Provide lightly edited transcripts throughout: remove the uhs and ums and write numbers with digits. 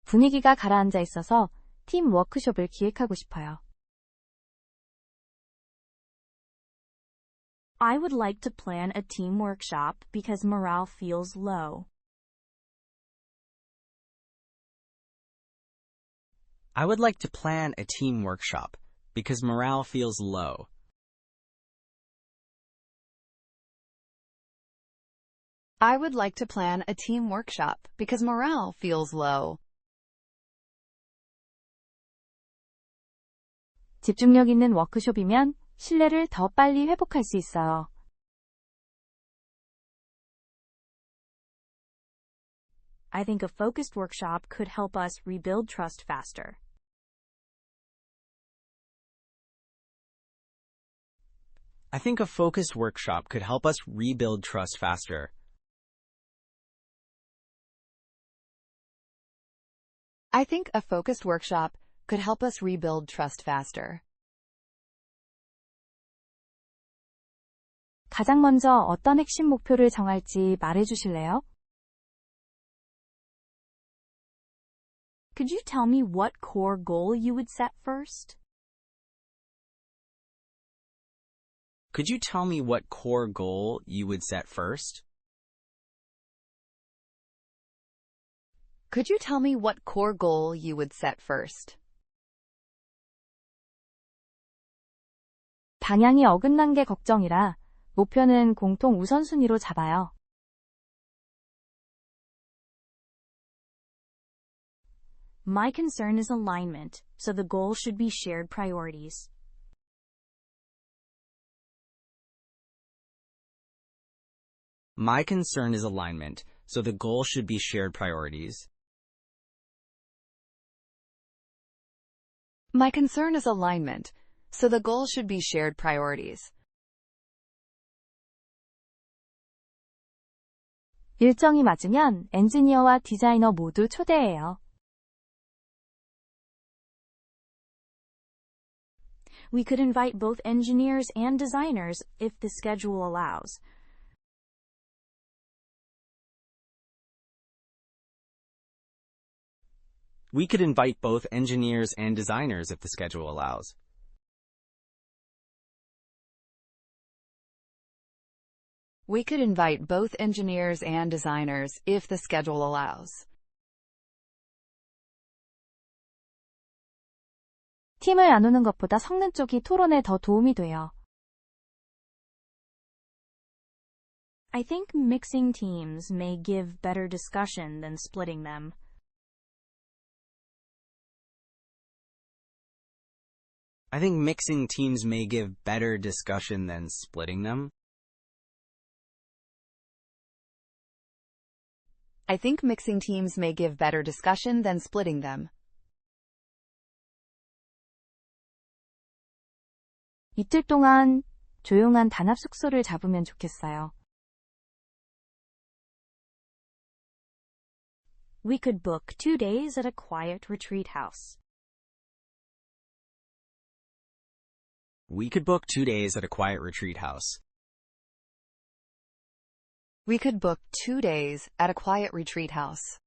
분위기가 가라앉아 있어서 팀 워크숍을 기획하고 싶어요. I would like to plan a team workshop because morale feels low. I would like to plan a team workshop because morale feels low. I would like to plan a team workshop because morale feels low. 집중력 있는 워크숍이면 신뢰를 더 빨리 회복할 수 있어요. I think a focused workshop could help us rebuild trust faster. I think a focused workshop could help us rebuild trust faster. I think a focused workshop could help us rebuild trust faster. 가장 먼저 어떤 핵심 목표를 정할지 말해주실래요? Could you tell me what core goal you would set first? Could you tell me what core goal you would set first? Could you tell me what core goal you would set first? 방향이 어긋난 게 걱정이라 목표는 공통 우선순위로 잡아요. My concern is alignment, so the goal should be shared priorities. My concern is alignment, so the goal should be shared priorities. My concern is alignment, so the goal should be shared priorities. 일정이 맞으면 엔지니어와 디자이너 모두 초대해요. We could invite both engineers and designers if the schedule allows. We could invite both engineers and designers if the schedule allows. We could invite both engineers and designers if the schedule allows. 팀을 나누는 것보다 섞는 쪽이 토론에 더 도움이 돼요. I think mixing teams may give better discussion than splitting them. I think mixing teams may give better discussion than splitting them. I think mixing teams may give better discussion than splitting them. 이틀 동안 조용한 단합 숙소를 잡으면 좋겠어요. We could book 2 days at a quiet retreat house. We could book 2 days at a quiet retreat house. We could book 2 days at a quiet retreat house.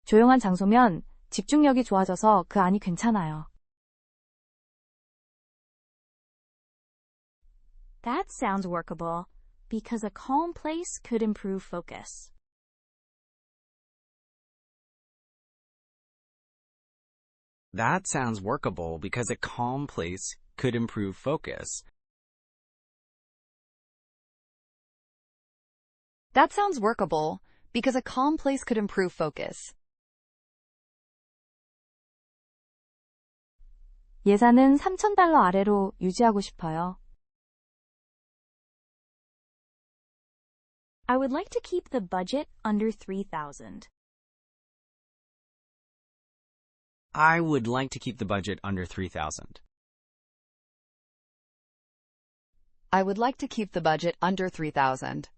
조용한 장소면 집중력이 좋아져서 그 안이 괜찮아요. That sounds workable, because a calm place could improve focus. That sounds workable because a calm place could improve focus. That sounds workable because a calm place could improve focus. 예산은 $3,000 아래로 유지하고 싶어요. I would like to keep the budget under $3,000. I would like to keep the budget under $3,000. I would like to keep the budget under $3,000.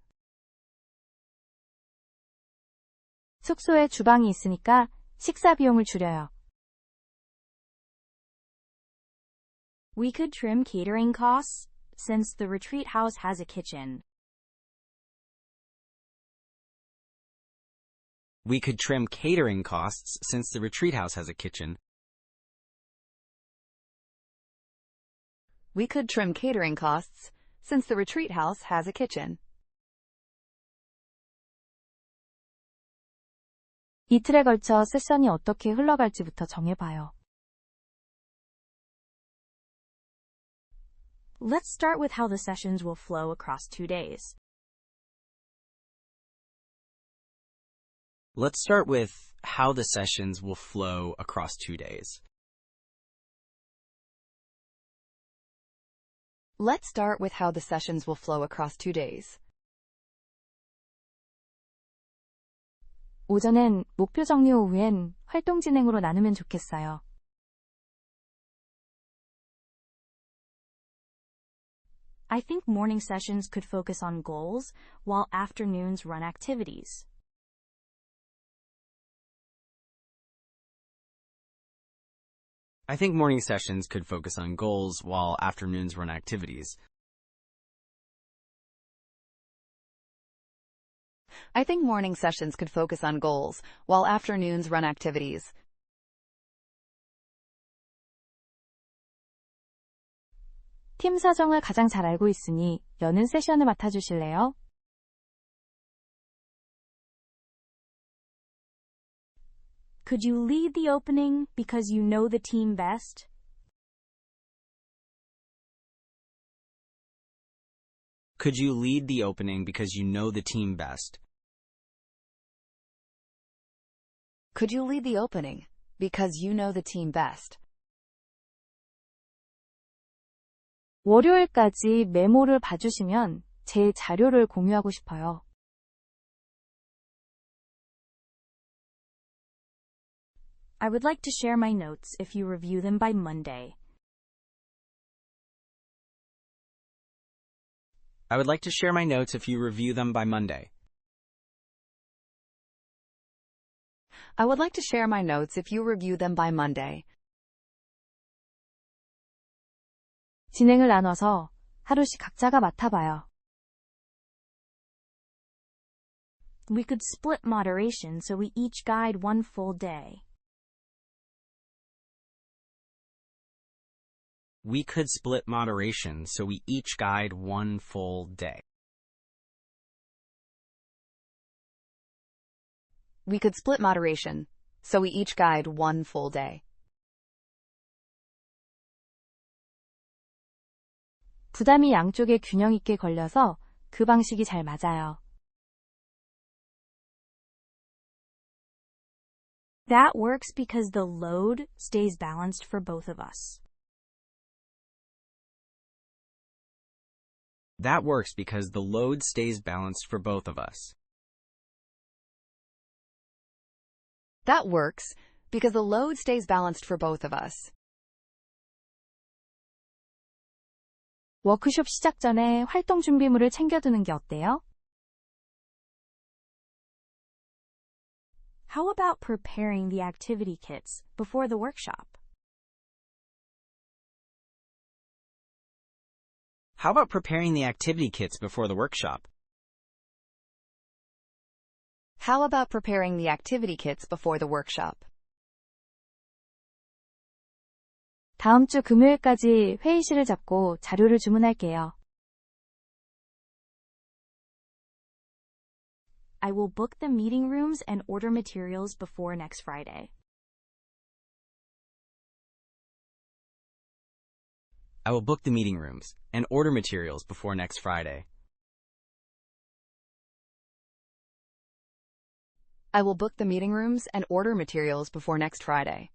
숙소에 주방이 있으니까 식사 비용을 줄여요. We could trim catering costs, since the retreat house has a kitchen. We could trim catering costs since the retreat house has a kitchen. We could trim catering costs since the retreat house has a kitchen. 이틀에 걸쳐 세션이 어떻게 흘러갈지부터 정해봐요. Let's start with how the sessions will flow across 2 days. Let's start with how the sessions will flow across 2 days. Let's start with how the sessions will flow across 2 days. 오전엔 목표 정리 오후엔 활동 진행으로 나누면 좋겠어요. I think morning sessions could focus on goals, while afternoons run activities. I think morning sessions could focus on goals while afternoons run activities. I think morning sessions could focus on goals, while afternoons run activities. 팀 사정을 가장 잘 알고 있으니 여는 세션을 맡아주실래요? Could you lead the opening because you know the team best? Could you lead the opening because you know the team best? Could you lead the opening because you know the team best? 월요일까지 메모를 봐주시면 제 자료를 공유하고 싶어요. I would like to share my notes if you review them by Monday. I would like to share my notes if you review them by Monday. I would like to share my notes if you review them by Monday. 진행을 나눠서 하루씩 각자가 맡아봐요. We could split moderation so we each guide one full day. We could split moderation so we each guide one full day. We could split moderation so we each guide one full day. 부담이 양쪽에 균형 있게 걸려서 그 방식이 잘 맞아요. That works because the load stays balanced for both of us. That works because the load stays balanced for both of us. That works because the load stays balanced for both of us. 워크숍 시작 전에 활동 준비물을 챙겨두는 게 어때요? How about preparing the activity kits before the workshop? How about preparing the activity kits before the workshop? How about preparing the activity kits before the workshop? 다음 주 금요일까지 회의실을 잡고 자료를 주문할게요. I will book the meeting rooms and order materials before next Friday. I will book the meeting rooms and order materials before next Friday. I will book the meeting rooms and order materials before next Friday.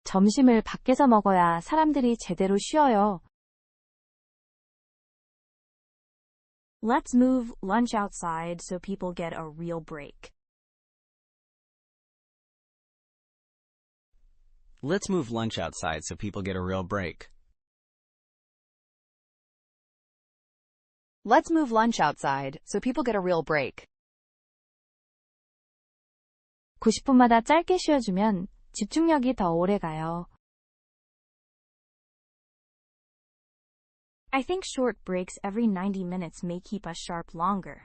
점심을 밖에서 먹어야 사람들이 제대로 쉬어요. Let's move lunch outside so people get a real break. Let's move lunch outside so people get a real break. Let's move lunch outside so people get a real break. 90분마다 짧게 쉬어주면 집중력이 더 오래 가요. I think short breaks every 90 minutes may keep us sharp longer.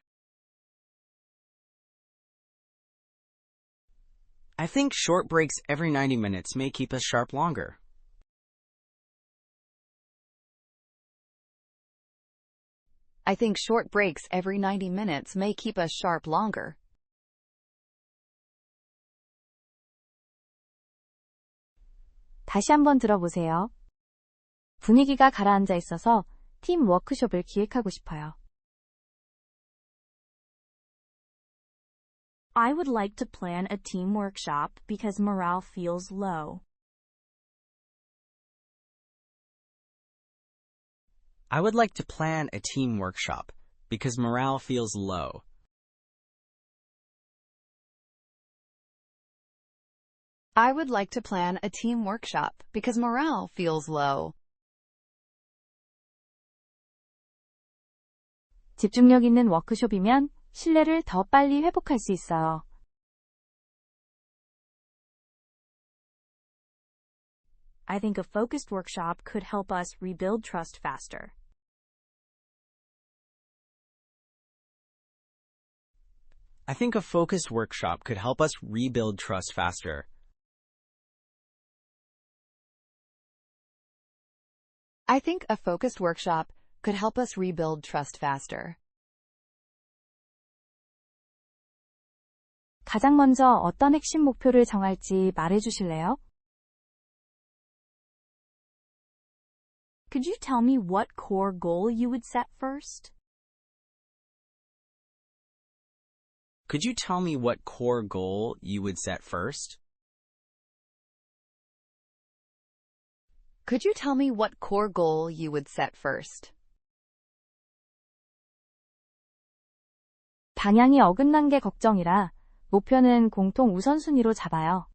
I think short breaks every 90 minutes may keep us sharp longer. I think short breaks every 90 minutes may keep us sharp longer. 다시 한번 들어보세요. 분위기가 가라앉아 있어서 팀 워크숍을 기획하고 싶어요. I would like to plan a team workshop because morale feels low. I would like to plan a team workshop because morale feels low. I would like to plan a team workshop because morale feels low. 집중력 있는 워크숍이면 신뢰를 더 빨리 회복할 수 있어요. I think a focused workshop could help us rebuild trust faster. I think a focused workshop could help us rebuild trust faster. I think a focused workshop could help us rebuild trust faster. 가장 먼저 어떤 핵심 목표를 정할지 말해주실래요? Could you tell me what core goal you would set first? Could you tell me what core goal you would set first? Could you tell me what core goal you would set first? 방향이 어긋난 게 걱정이라 목표는 공통 우선순위로 잡아요.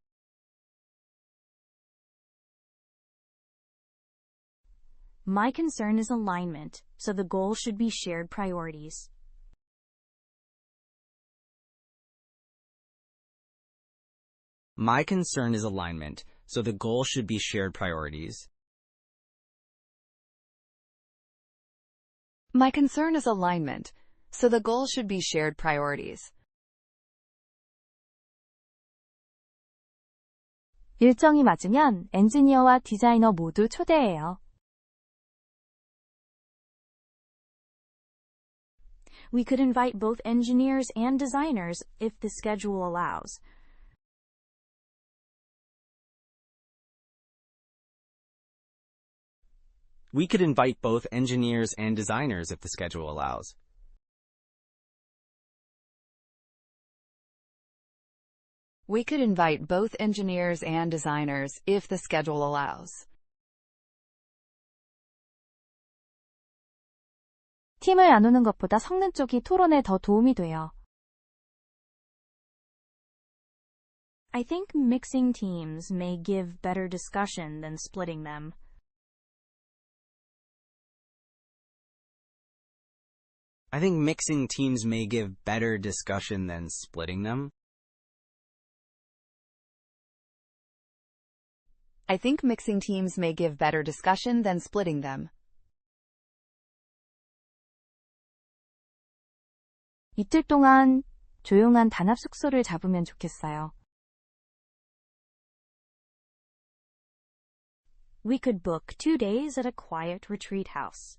My concern is alignment, so the goal should be shared priorities. My concern is alignment, so the goal should be shared priorities. My concern is alignment, so the goal should be shared priorities. 일정이 맞으면 엔지니어와 디자이너 모두 초대해요. We could invite both engineers and designers if the schedule allows. We could invite both engineers and designers if the schedule allows. We could invite both engineers and designers if the schedule allows. 팀을 나누는 것보다 섞는 쪽이 토론에 더 도움이 돼요. I think mixing teams may give better discussion than splitting them. I think mixing teams may give better discussion than splitting them. I think mixing teams may give better discussion than splitting them. 이틀 동안 조용한 단합 숙소를 잡으면 좋겠어요. We could book 2 days at a quiet retreat house.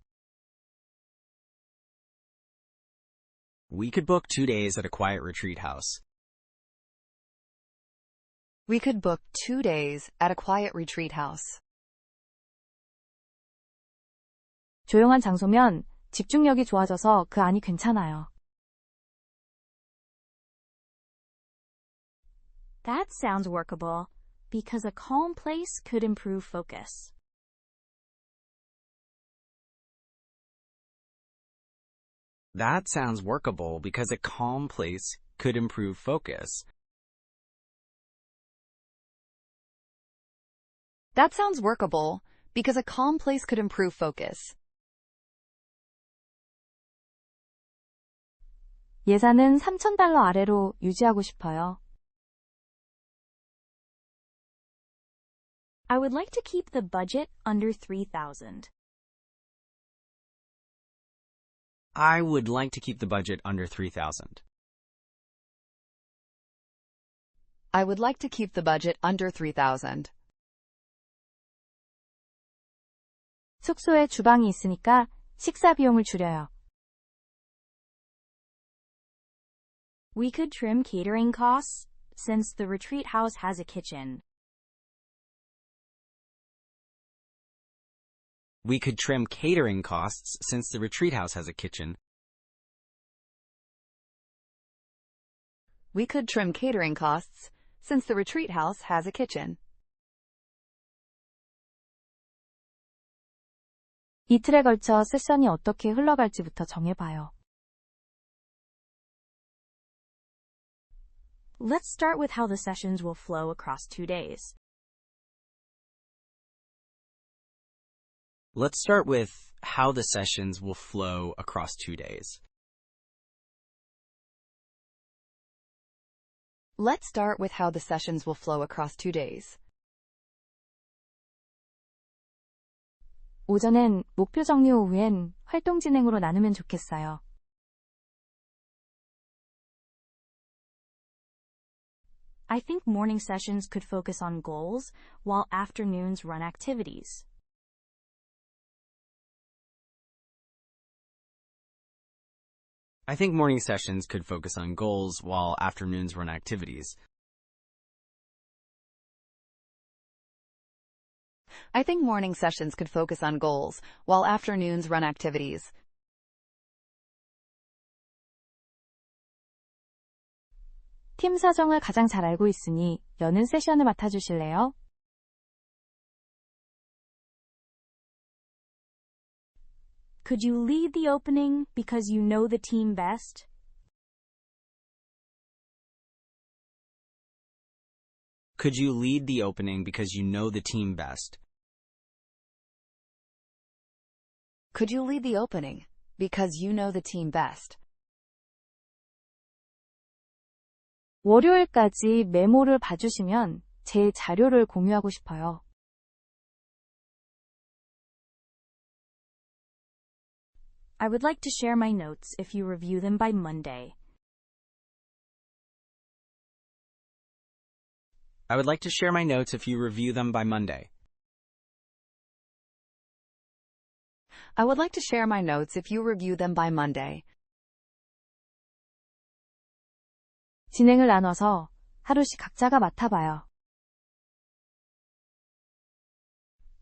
We could book 2 days at a quiet retreat house. We could book 2 days at a quiet retreat house. 조용한 장소면 집중력이 좋아져서 그 안이 괜찮아요. That sounds workable, because a calm place could improve focus. That sounds workable because a calm place could improve focus. That sounds workable because a calm place could improve focus. 예산은 $3,000 아래로 유지하고 싶어요. I would like to keep the budget under $3,000. I would like to keep the budget under $3,000. I would like to keep the budget under 3,000. 숙소에 주방이 있으니까 식사 비용을 줄여요. We could trim catering costs, since the retreat house has a kitchen. We could trim catering costs since the retreat house has a kitchen. We could trim catering costs since the retreat house has a kitchen. 이틀에 걸쳐 세션이 어떻게 흘러갈지부터 정해봐요. Let's start with how the sessions will flow across 2 days. Let's start with how the sessions will flow across 2 days. Let's start with how the sessions will flow across 2 days. 오전엔 목표 정리 오후엔 활동 진행으로 나누면 좋겠어요. I think morning sessions could focus on goals, while afternoons run activities. I think morning sessions could focus on goals while afternoons run activities. I think morning sessions could focus on goals, while afternoons run activities. 팀 사정을 가장 잘 알고 있으니 여는 세션을 맡아주실래요? Could you lead the opening because you know the team best? Could you lead the opening because you know the team best? Could you lead the opening because you know the team best? 월요일까지 메모를 봐주시면 제 자료를 공유하고 싶어요. I would like to share my notes if you review them by Monday. I would like to share my notes if you review them by Monday. I would like to share my notes if you review them by Monday. 진행을 나눠서 하루씩 각자가 맡아봐요.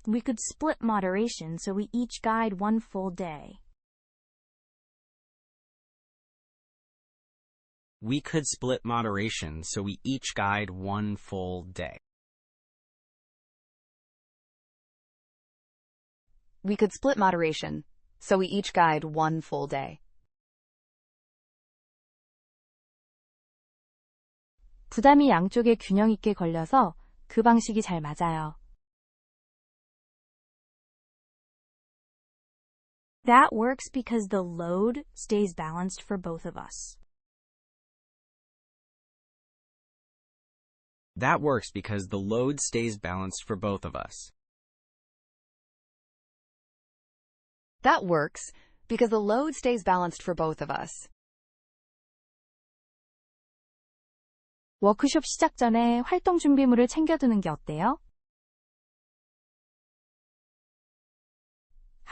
We could split moderation so we each guide one full day. We could split moderation so we each guide one full day. We could split moderation so we each guide one full day. 부담이 양쪽에 균형 있게 걸려서 그 방식이 잘 맞아요. That works because the load stays balanced for both of us. That works because the load stays balanced for both of us. That works because the load stays balanced for both of us. 워크숍 시작 전에 활동 준비물을 챙겨두는 게 어때요?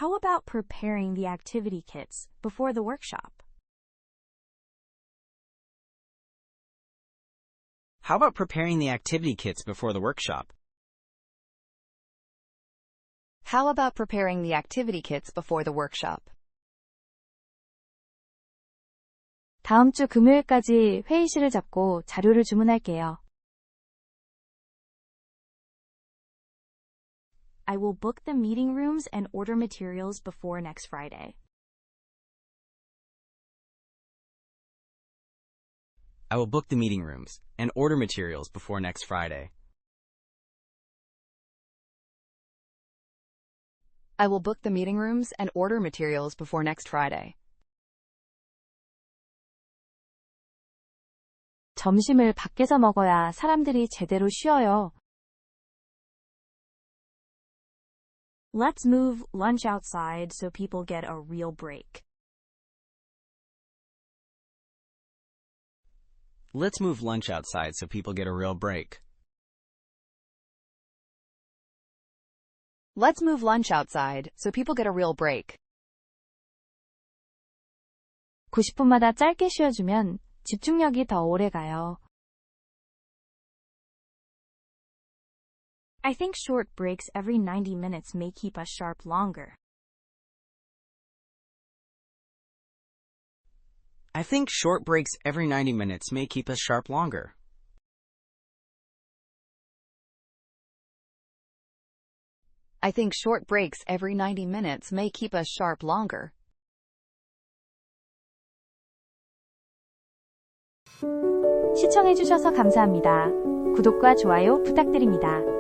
How about preparing the activity kits before the workshop? How about preparing the activity kits before the workshop? How about preparing the activity kits before the workshop? 다음 주 금요일까지 회의실을 잡고 자료를 주문할게요. I will book the meeting rooms and order materials before next Friday. I will book the meeting rooms and order materials before next Friday. I will book the meeting rooms and order materials before next Friday. 점심을 밖에서 먹어야 사람들이 제대로 쉬어요. Let's move lunch outside so people get a real break. Let's move lunch outside so people get a real break. Let's move lunch outside so people get a real break. 90분마다 짧게 쉬어주면 집중력이 더 오래 가요. I think short breaks every 90 minutes may keep us sharp longer. I think short breaks every 90 minutes may keep us sharp longer. I think short breaks every 90 minutes may keep us sharp longer. 시청해주셔서 감사합니다. 구독과 좋아요 부탁드립니다.